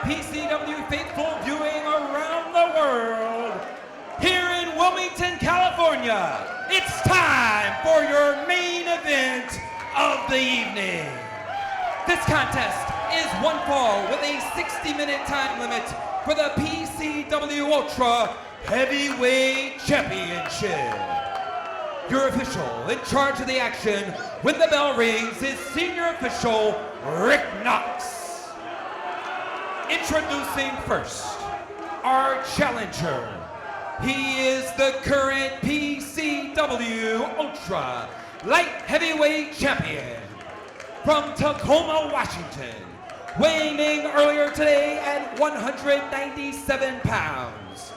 PCW faithful viewing around the world. Here in Wilmington, California, it's time for your main event of the evening. This contest is one fall with a 60-minute time limit for the PCW Ultra Heavyweight Championship. Your official in charge of the action when the bell rings is Senior Official Rick Knox. Introducing first, our challenger. He is the current PCW Ultra Light Heavyweight Champion from Tacoma, Washington, weighing in earlier today at 197 pounds.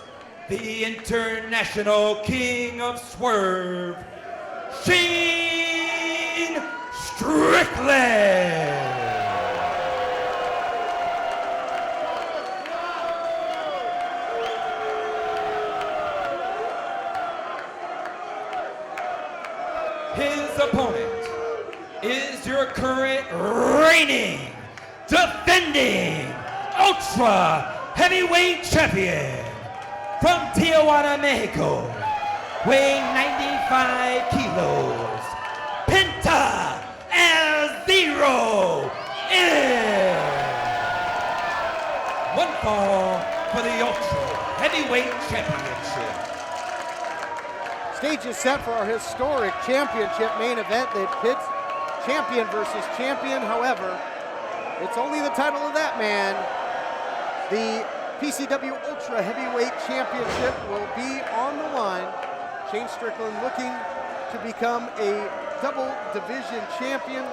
The International King of Swerve, Shane Strickland. His opponent is your current reigning, defending Ultra Heavyweight Champion from Tijuana, Mexico, weighing 95 kilos, Penta as zero in. One fall for the Ultra Heavyweight Championship. Stage is set for our historic championship main event that pits champion versus champion. However, it's only the title of that man. The PCW Ultra Heavyweight Championship will be on the line. Shane Strickland looking to become a double division champion,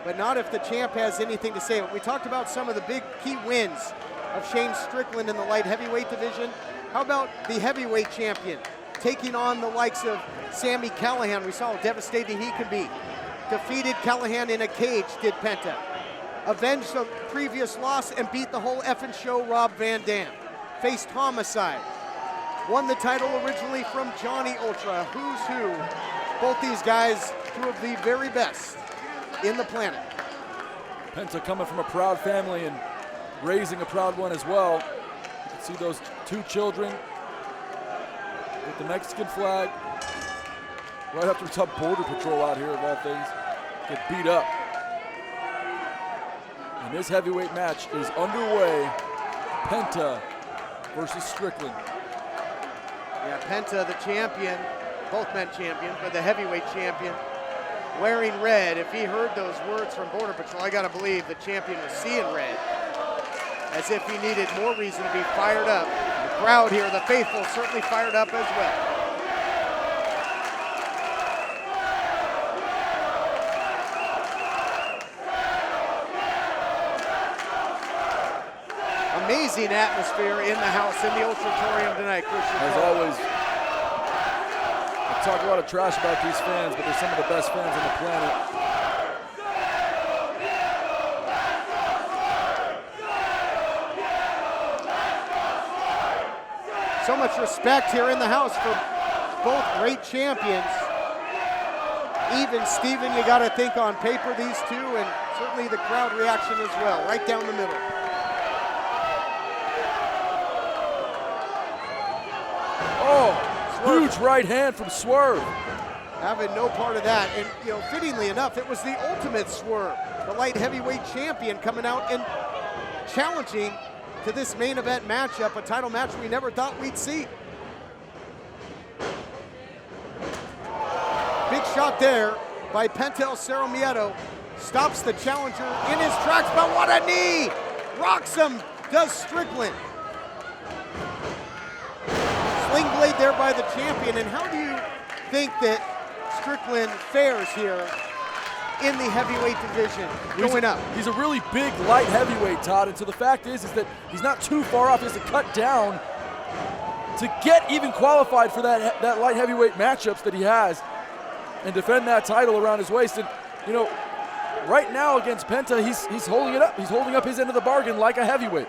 but not if the champ has anything to say. We talked about some of the big key wins of Shane Strickland in the light heavyweight division. How about the heavyweight champion taking on the likes of Sami Callihan? We saw how devastating he can be. Defeated Callihan in a cage, did Penta. Avenged the previous loss and beat the whole effing show, Rob Van Dam. Faced Homicide. Won the title originally from Johnny Ultra. Who's who? Both these guys, two of the very best in the planet. Penta coming from a proud family and raising a proud one as well. You can see those two children with the Mexican flag. Right after tough border patrol out here of all things, get beat up. And this heavyweight match is underway. Penta versus Strickland. Yeah, Penta, the champion, both men champions, but the heavyweight champion, wearing red. If he heard those words from Border Patrol, I gotta believe the champion was seeing red, as if he needed more reason to be fired up. The crowd here, the faithful, certainly fired up as well. Amazing atmosphere in the house, in the Ultratorium tonight, Christian. As always, I talk a lot of trash about these fans, but they're some of the best fans on the planet. So much respect here in the house for both great champions. Even Steven, you got to think on paper, these two, and certainly the crowd reaction as well, right down the middle. Oh, huge right hand from Swerve. Having no part of that, and fittingly enough, it was the ultimate Swerve, the light heavyweight champion, coming out and challenging to this main event matchup, a title match we never thought we'd see. Big shot there by Penta El Cerro Miedo. Stops the challenger in his tracks, but what a knee! Rocks him, does Strickland. Sling blade there by the champion, and how do you think that Strickland fares here in the heavyweight division going up? He's a really big light heavyweight, Todd, and so the fact is that he's not too far off. He has to cut down to get even qualified for that light heavyweight matchups that he has and defend that title around his waist. And right now against Penta, he's holding it up. He's holding up his end of the bargain like a heavyweight.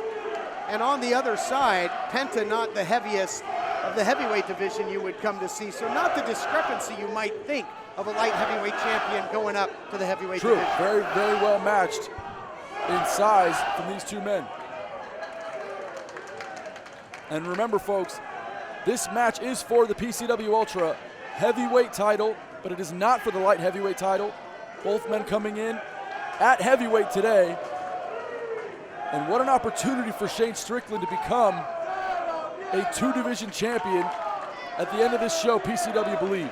And on the other side, Penta not the heaviest of the heavyweight division you would come to see, so not the discrepancy you might think of a light heavyweight champion going up to the heavyweight division. Very, very well matched in size from these two men. And remember, folks, this match is for the PCW Ultra heavyweight title, but it is not for the light heavyweight title. Both men coming in at heavyweight today. And what an opportunity for Shane Strickland to become a 2-division champion at the end of this show, PCW believe.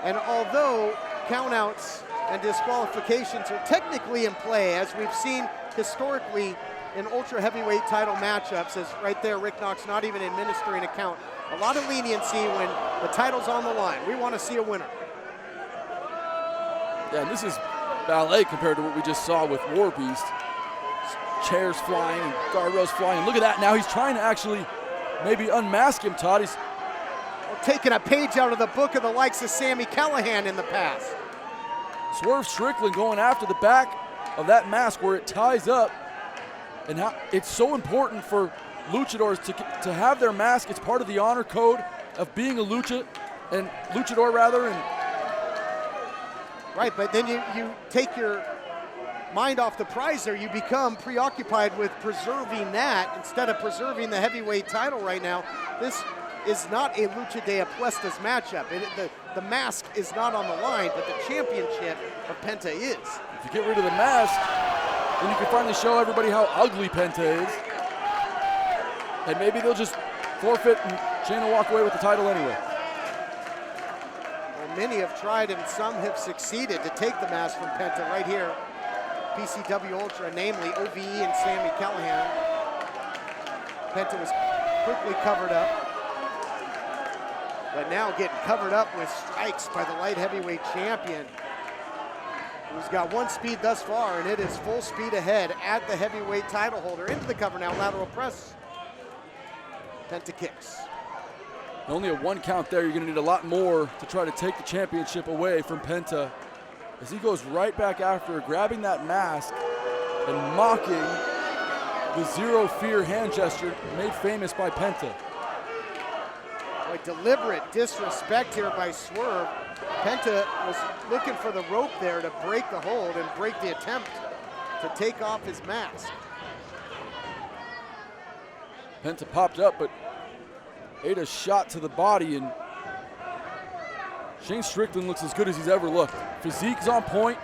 And although countouts and disqualifications are technically in play, as we've seen historically in ultra heavyweight title matchups, as right there Rick Knox not even administering a count, a lot of leniency when the title's on the line. We want to see a winner. Yeah, and this is ballet compared to what we just saw with War Beast. Chairs flying and guardrails flying. And look at that, now he's trying to actually maybe unmask him, Todd. He's taking a page out of the book of the likes of Sami Callihan in the past. Swerve Strickland going after the back of that mask where it ties up. And how it's so important for luchadors to have their mask. It's part of the honor code of being a luchador rather. Right, but then you take your mind off the prize there. You become preoccupied with preserving that instead of preserving the heavyweight title right now. This is not a Lucha de Apuestas matchup. The mask is not on the line, but the championship of Penta is. If you get rid of the mask, then you can finally show everybody how ugly Penta is. And maybe they'll just forfeit and Shane will walk away with the title anyway. Well, many have tried and some have succeeded to take the mask from Penta right here. PCW Ultra, namely OVE and Sami Callihan. Penta was quickly covered up, but now getting covered up with strikes by the light heavyweight champion, who's got one speed thus far, and it is full speed ahead at the heavyweight title holder. Into the cover now, lateral press. Penta kicks. Only a 1 count there. You're going to need a lot more to try to take the championship away from Penta, as he goes right back after, grabbing that mask and mocking the zero fear hand gesture made famous by Penta. Like deliberate disrespect here by Swerve. Penta was looking for the rope there to break the hold and break the attempt to take off his mask. Penta popped up, but ate a shot to the body, and Shane Strickland looks as good as he's ever looked. Physique's on point.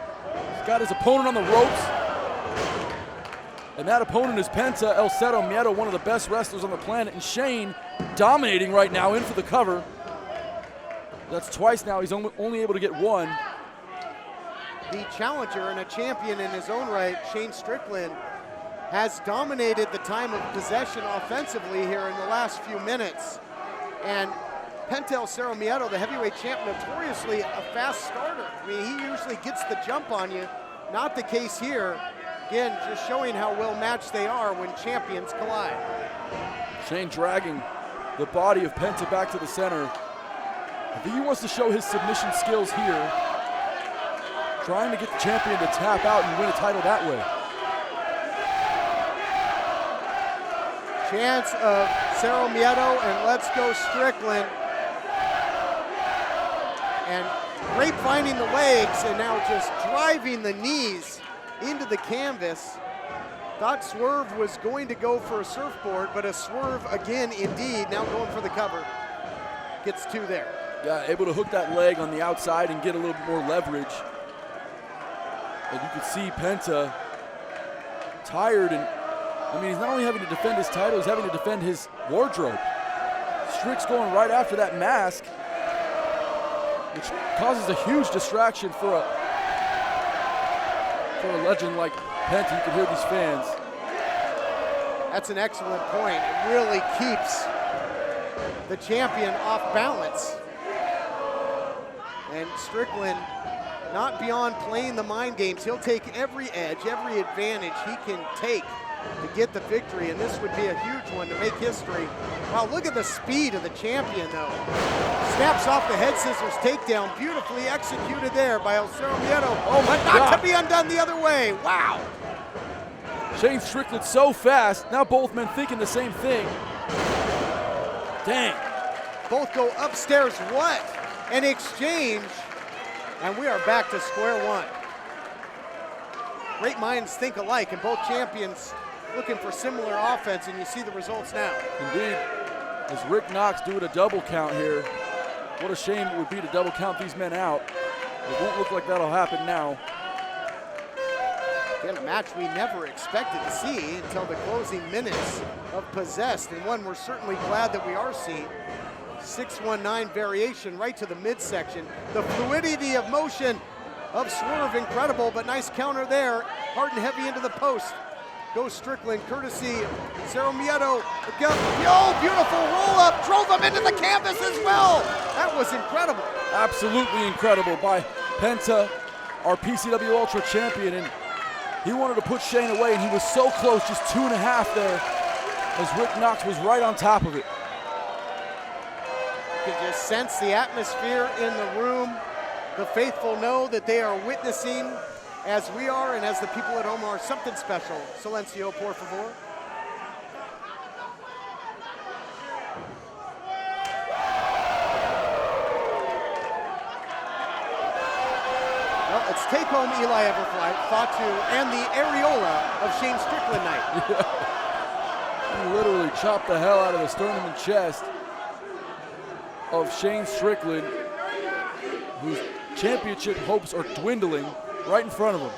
He's got his opponent on the ropes. And that opponent is Penta El Cero Miedo, one of the best wrestlers on the planet. And Shane dominating right now, in for the cover. That's twice now. He's only able to get 1. The challenger and a champion in his own right, Shane Strickland, has dominated the time of possession offensively here in the last few minutes. And Penta El Cero Miedo, the heavyweight champ, notoriously a fast starter. I mean, he usually gets the jump on you. Not the case here. Again, just showing how well matched they are when champions collide. Shane dragging the body of Penta back to the center. I think he wants to show his submission skills here, trying to get the champion to tap out and win a title that way. Chance of Cero Miedo and let's go Strickland. And grapevining the legs and now just driving the knees into the canvas. Thought Swerve was going to go for a surfboard, but a swerve again indeed, now going for the cover. Gets 2 there. Yeah, able to hook that leg on the outside and get a little bit more leverage. And you can see Penta tired, and I mean, he's not only having to defend his title, he's having to defend his wardrobe. Strick's going right after that mask, which causes a huge distraction for a legend like Penta. You can hear these fans. That's an excellent point. It really keeps the champion off balance. And Strickland, not beyond playing the mind games. He'll take every edge, every advantage he can take to get the victory, and this would be a huge one to make history. Wow, look at the speed of the champion, though. Snaps off the head scissors takedown, beautifully executed there by El Cero Miedo. Oh, but not to be undone the other way. Wow. Shane Strickland so fast. Now both men thinking the same thing. Dang. Both go upstairs, what? An exchange, and we are back to square one. Great minds think alike, and both champions looking for similar offense, and you see the results now. Indeed, as Rick Knox doing a double count here. What a shame it would be to double count these men out. It won't look like that'll happen now. Again, a match we never expected to see until the closing minutes of Possessed, and one we're certainly glad that we are seeing. 619 variation right to the midsection. The fluidity of motion of Swerve, incredible, but nice counter there. Hard and heavy into the post. Goes Strickland, courtesy Cero Miedo. Oh, beautiful roll up, drove him into the canvas as well. That was incredible. Absolutely incredible by Penta, our PCW Ultra champion, and he wanted to put Shane away, and he was so close, just 2.5 there, as Rick Knox was right on top of it. You can just sense the atmosphere in the room. The faithful know that they are witnessing, as we are and as the people at home are, something special. Silencio, por favor. Well, it's take home Eli Everfly, Fatu, and the areola of Shane Strickland night. Yeah. He literally chopped the hell out of the sternum and chest of Shane Strickland, whose championship hopes are dwindling right in front of him.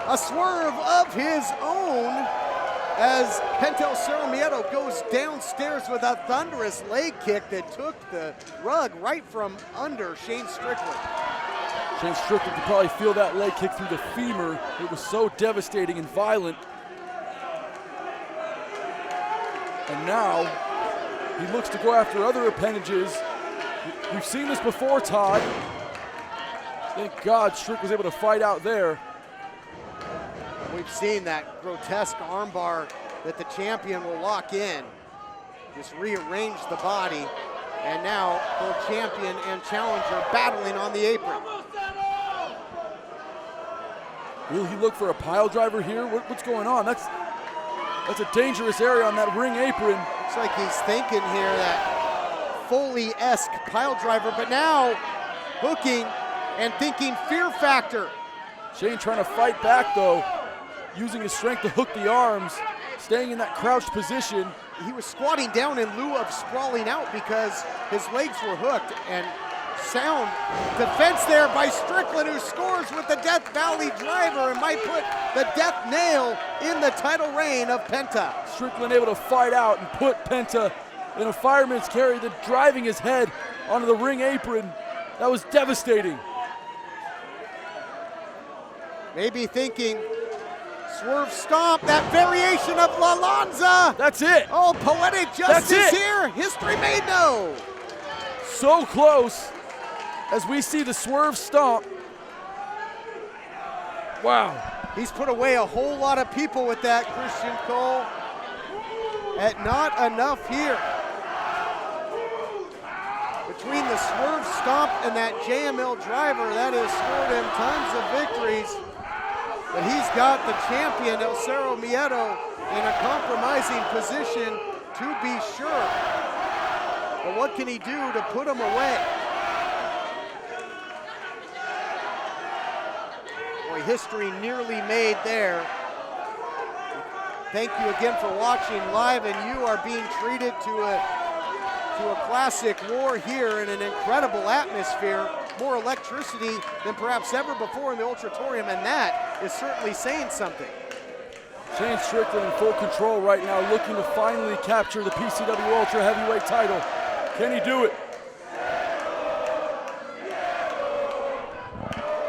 A swerve of his own as Penta Cero Miedo goes downstairs with a thunderous leg kick that took the rug right from under Shane Strickland. Shane Strickland could probably feel that leg kick through the femur. It was so devastating and violent. And now he looks to go after other appendages. We've seen this before, Todd. Thank God Strick was able to fight out there. We've seen that grotesque armbar that the champion will lock in. Just rearrange the body. And now both champion and challenger battling on the apron. Will he look for a pile driver here? What's going on? That's a dangerous area on that ring apron. Looks like he's thinking here that Foley-esque pile driver, but now hooking and thinking fear factor. Shane trying to fight back though, using his strength to hook the arms, staying in that crouched position. He was squatting down in lieu of sprawling out because his legs were hooked, and sound defense there by Strickland, who scores with the Death Valley driver and might put the death nail in the title reign of Penta. Strickland able to fight out and put Penta in a fireman's carry, then driving his head onto the ring apron. That was devastating. Maybe thinking swerve stomp, that variation of La Lanza. That's it. Oh, poetic justice here. History made no. So close as we see the swerve stomp. Wow. He's put away a whole lot of people with that, Christian Cole. And not enough here. Between the swerve stomp and that JML driver, that has scored him tons of victories. But he's got the champion, El Cero Miedo, in a compromising position to be sure. But what can he do to put him away? Boy, history nearly made there. Thank you again for watching live, and you are being treated to a classic war here in an incredible atmosphere. More electricity than perhaps ever before in the Ultratorium, and that is certainly saying something. Shane Strickland in full control right now, looking to finally capture the PCW Ultra Heavyweight title. Can he do it?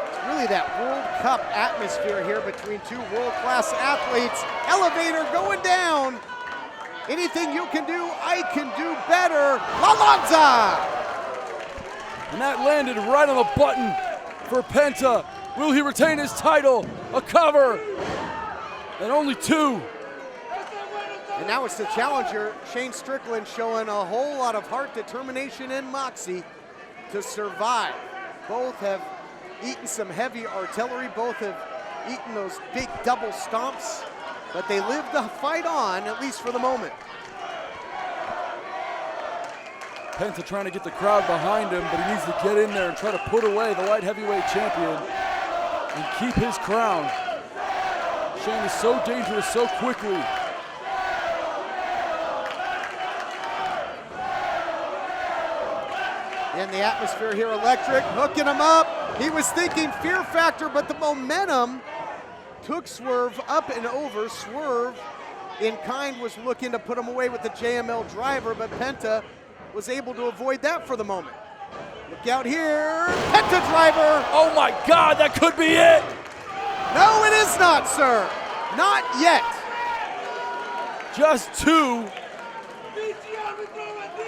It's really that World Cup atmosphere here between two world-class athletes. Elevator going down. Anything you can do, I can do better. La Lanza! And that landed right on the button for Penta. Will he retain his title? A cover. And only two. And now it's the challenger, Shane Strickland, showing a whole lot of heart, determination, and moxie to survive. Both have eaten some heavy artillery. Both have eaten those big double stomps. But they live the fight on, at least for the moment. Penta trying to get the crowd behind him, but he needs to get in there and try to put away the light heavyweight champion and keep his crown. Shane is so dangerous so quickly. And the atmosphere here electric, hooking him up. He was thinking fear factor, but the momentum took Swerve up and over. Swerve, in kind, was looking to put him away with the JML driver, but Penta was able to avoid that for the moment. Look out here, Penta driver. Oh my God, that could be it. No, it is not, sir. Not yet. Just two.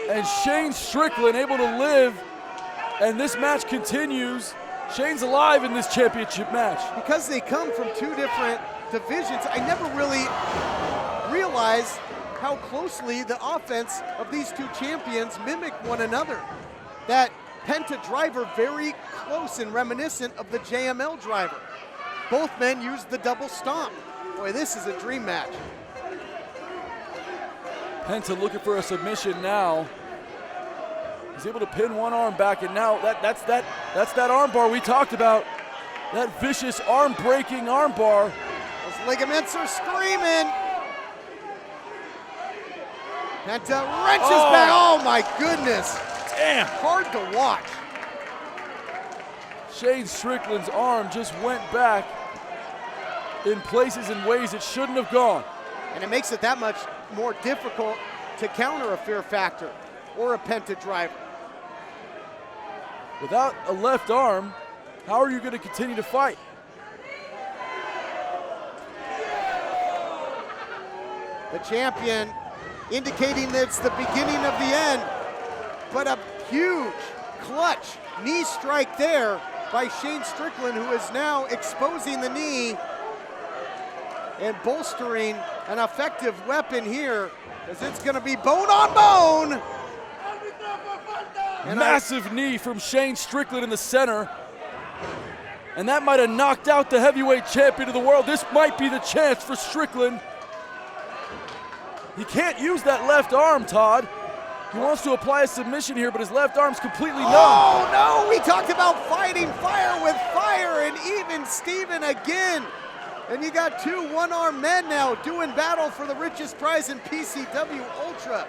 And Shane Strickland able to live, and this match continues. Shane's alive in this championship match. Because they come from two different divisions, I never really realized how closely the offense of these two champions mimic one another. That Penta driver very close and reminiscent of the JML driver. Both men used the double stomp. Boy, this is a dream match. Penta looking for a submission now. He's able to pin one arm back, and now that's that armbar we talked about. That vicious arm-breaking armbar. Those ligaments are screaming. Penta wrenches back. Oh my goodness. Damn. Hard to watch. Shane Strickland's arm just went back in places and ways it shouldn't have gone. And it makes it that much more difficult to counter a fear factor or a Penta driver. Without a left arm, how are you going to continue to fight? The champion indicating that it's the beginning of the end, but a huge clutch knee strike there by Shane Strickland, who is now exposing the knee and bolstering an effective weapon here, as it's going to be bone on bone. And massive knee from Shane Strickland in the center. And that might have knocked out the heavyweight champion of the world. This might be the chance for Strickland. He can't use that left arm, Todd. He wants to apply a submission here, but his left arm's completely numb. Oh no, we talked about fighting fire with fire, and even Steven again. And you got two one-armed men now doing battle for the richest prize in PCW Ultra.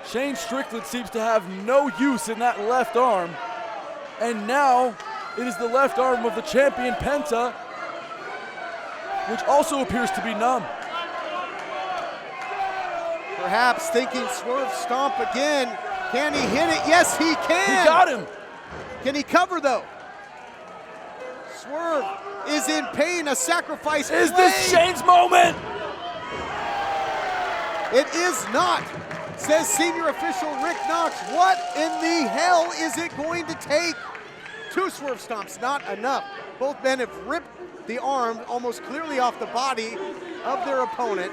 Shane Strickland seems to have no use in that left arm. And now it is the left arm of the champion Penta, which also appears to be numb. Perhaps thinking swerve stomp again. Can he hit it? Yes, he can. He got him. Can he cover though? Swerve is in pain, a sacrifice. Is this Shane's moment? It is not, says senior official Rick Knox. What in the hell is it going to take? Two swerve stomps, not enough. Both men have ripped the arm almost clearly off the body of their opponent.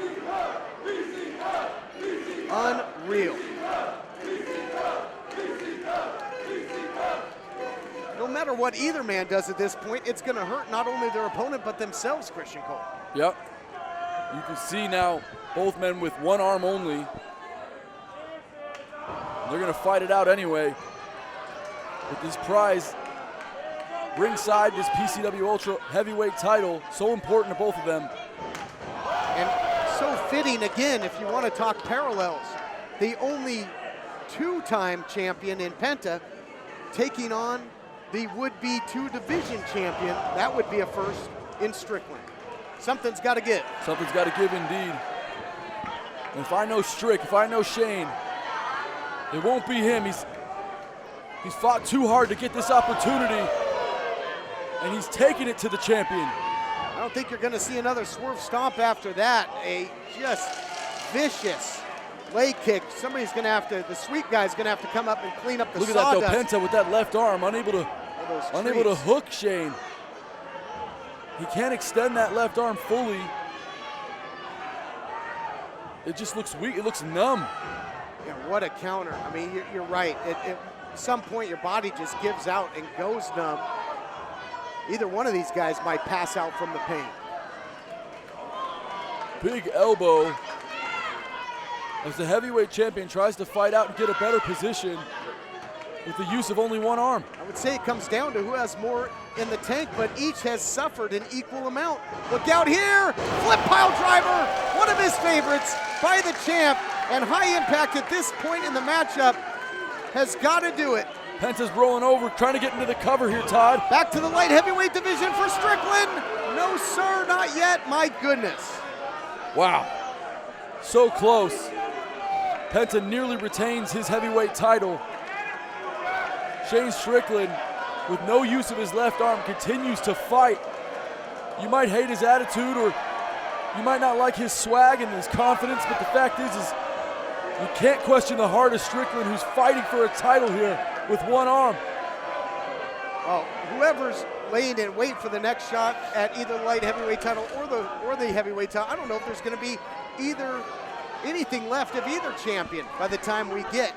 Unreal. No matter what either man does at this point, it's going to hurt not only their opponent, but themselves, Christian Cole. Yep. You can see now both men with one arm only. They're going to fight it out anyway. With this prize ringside, this PCW Ultra Heavyweight title, so important to both of them. And so fitting, again, if you want to talk parallels. The only two-time champion in Penta taking on the would-be two-division champion. That would be a first in Strickland. Something's got to give. Something's got to give indeed. And if I know Strick, if I know Shane, it won't be him. He's fought too hard to get this opportunity, and he's taking it to the champion. I don't think you're going to see another swerve stomp after that. A just vicious leg kick. Somebody's going to have to, the sweet guy's going to have to come up and clean up the sawdust. Look at that though, Penta with that left arm, unable to hook Shane. He can't extend that left arm fully. It just looks weak, it looks numb. Yeah, what a counter. I mean, you're right. At some point, your body just gives out and goes numb. Either one of these guys might pass out from the pain. Big elbow as the heavyweight champion tries to fight out and get a better position with the use of only one arm. I would say it comes down to who has more in the tank, but each has suffered an equal amount. Look out here, flip pile driver, one of his favorites by the champ, and high impact at this point in the matchup has got to do it. Penta's rolling over, trying to get into the cover here, Todd. Back to the light heavyweight division for Strickland. No, sir, not yet, my goodness. Wow, so close. Penta nearly retains his heavyweight title. Shane Strickland, with no use of his left arm, continues to fight. You might hate his attitude, or you might not like his swag and his confidence, but the fact is you can't question the heart of Strickland, who's fighting for a title here with one arm. Oh, whoever's laying in wait for the next shot at either light heavyweight title or the heavyweight title, I don't know if there's going to be anything left of either champion by the time we get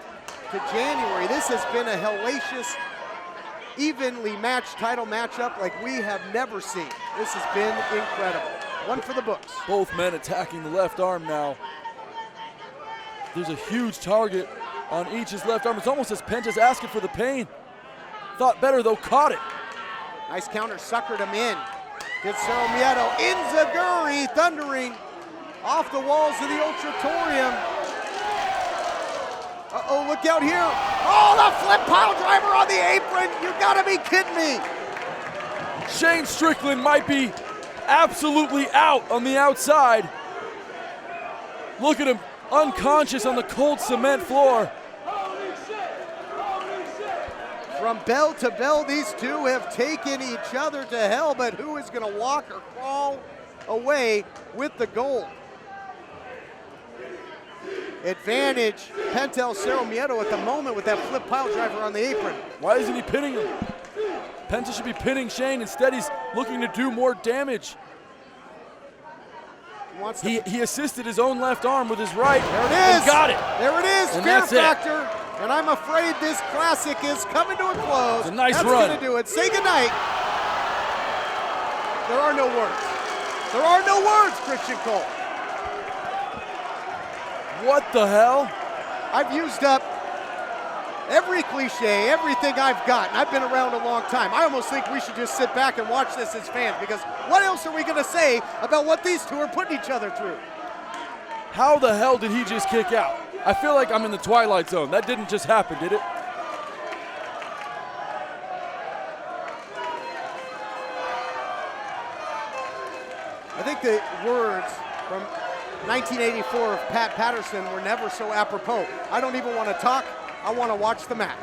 to January. This has been a hellacious, evenly matched title matchup like we have never seen. This has been incredible. One for the books. Both men attacking the left arm now. There's a huge target on each's left arm. It's almost as Penta's asking for the pain. Thought better though, caught it. Nice counter, suckered him in. Did Cero Miedo. Inzaguri thundering off the walls of the Ultratorium. Uh-oh, look out here. Oh, the flip pile driver on the apron. You gotta be kidding me. Shane Strickland might be absolutely out on the outside. Look at him, unconscious on the cold cement floor. From bell to bell, these two have taken each other to hell, but who is gonna walk or crawl away with the gold? Advantage, Penta Cero Miedo at the moment with that flip pile driver on the apron. Why isn't he pinning him? Penta should be pinning Shane. Instead, he's looking to do more damage. He assisted his own left arm with his right. There it is. And got it. There it is. And Fear that's factor. And I'm afraid this classic is coming to a close. It's a nice That's run. That's gonna do it. Say goodnight. There are no words. There are no words, Christian Cole. What the hell? I've used up every cliche, everything I've got, and I've been around a long time. I almost think we should just sit back and watch this as fans, because what else are we gonna say about what these two are putting each other through? How the hell did he just kick out? I feel like I'm in the Twilight Zone. That didn't just happen, did it? I think the words from 1984 of Pat Patterson were never so apropos. I don't even want to talk. I want to watch the match.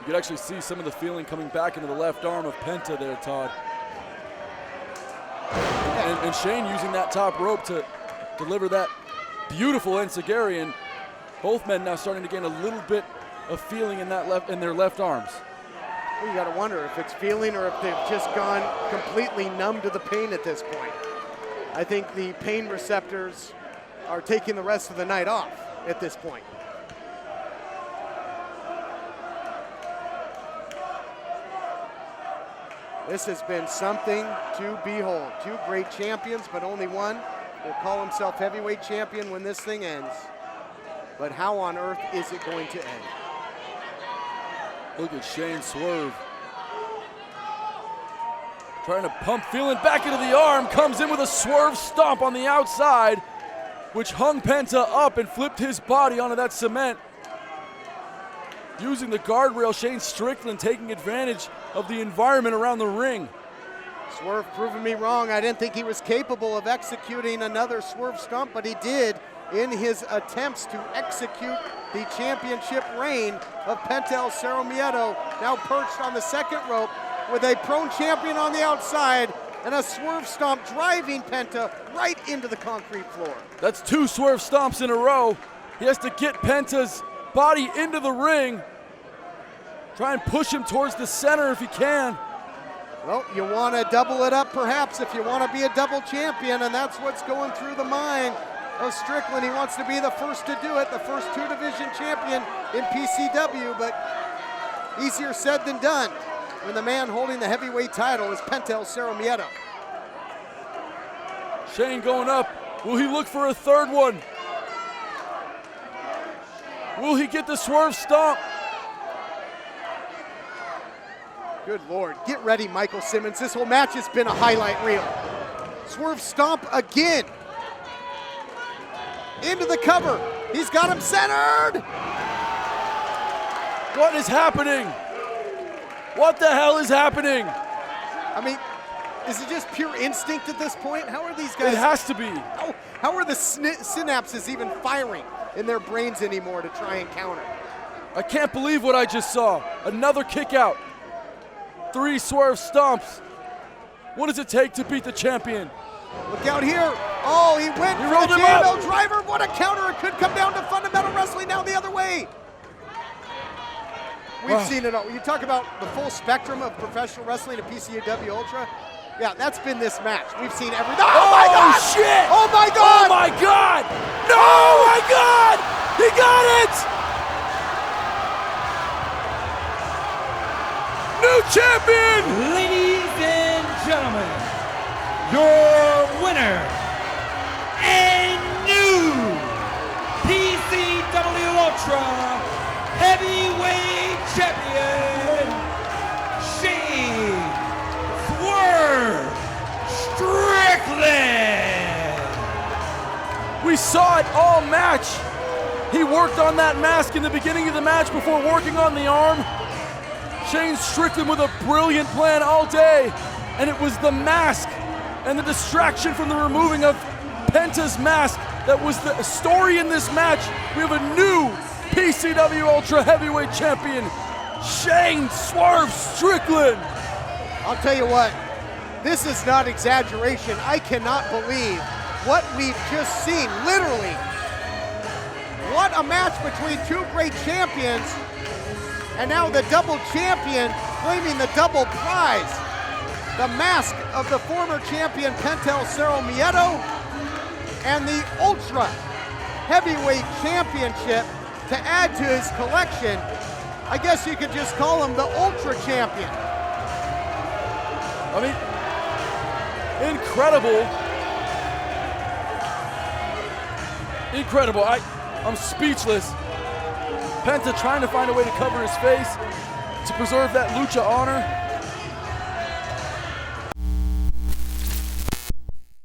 You could actually see some of the feeling coming back into the left arm of Penta there, Todd. And Shane using that top rope to deliver that beautiful enziguri, and both men now starting to gain a little bit of feeling in their left arms. Well, you got to wonder if it's feeling or if they've just gone completely numb to the pain at this point. I think the pain receptors are taking the rest of the night off at this point. This has been something to behold. Two great champions, but only one will call himself heavyweight champion when this thing ends. But how on earth is it going to end? Look at Shane swerve. Trying to pump, feeling back into the arm, comes in with a swerve stomp on the outside, which hung Penta up and flipped his body onto that cement. Using the guardrail, Shane Strickland taking advantage of the environment around the ring. Swerve proving me wrong. I didn't think he was capable of executing another swerve stomp, but he did in his attempts to execute the championship reign of Penta Cero Miedo, now perched on the second rope with a prone champion on the outside and a swerve stomp driving Penta right into the concrete floor. That's two swerve stomps in a row. He has to get Penta's body into the ring. Try and push him towards the center if he can. Well, you want to double it up perhaps if you want to be a double champion, and that's what's going through the mind Oh, Strickland, he wants to be the first to do it, the first two-division champion in PCW, but easier said than done when the man holding the heavyweight title is Penta Miedo. Shane going up. Will he look for a third one? Will he get the swerve stomp? Good Lord, get ready, Michael Simmons. This whole match has been a highlight reel. Swerve stomp again. Into the cover. He's got him centered. What is happening? What the hell is happening? I mean, is it just pure instinct at this point? How are these guys? It has to be. How are the synapses even firing in their brains anymore to try and counter? I can't believe what I just saw. Another kick out. 3 swerve stomps. What does it take to beat the champion? Look out here. Oh, he went for the JBL driver. What a counter. It could come down to fundamental wrestling now the other way. We've seen it all. You talk about the full spectrum of professional wrestling at PCW Ultra. Yeah, that's been this match. We've seen everything. Oh my God! Shit! Oh my God! Oh my God! No! Oh my God! He got it! New champion! Ladies and gentlemen, your winner and new PCW Ultra Heavyweight Champion, Shane Swerve Strickland. We saw it all match. He worked on that mask in the beginning of the match before working on the arm. Shane Strickland with a brilliant plan all day, and it was the mask and the distraction from the removing of Penta's mask that was the story in this match. We have a new PCW Ultra Heavyweight Champion, Shane Swerve Strickland. I'll tell you what, this is not exaggeration. I cannot believe what we've just seen, literally. What a match between two great champions, and now the double champion claiming the double prize. The mask of the former champion Penta Miedo and the Ultra Heavyweight Championship to add to his collection. I guess you could just call him the Ultra Champion. I mean, incredible. Incredible. I'm speechless. Penta trying to find a way to cover his face to preserve that lucha honor.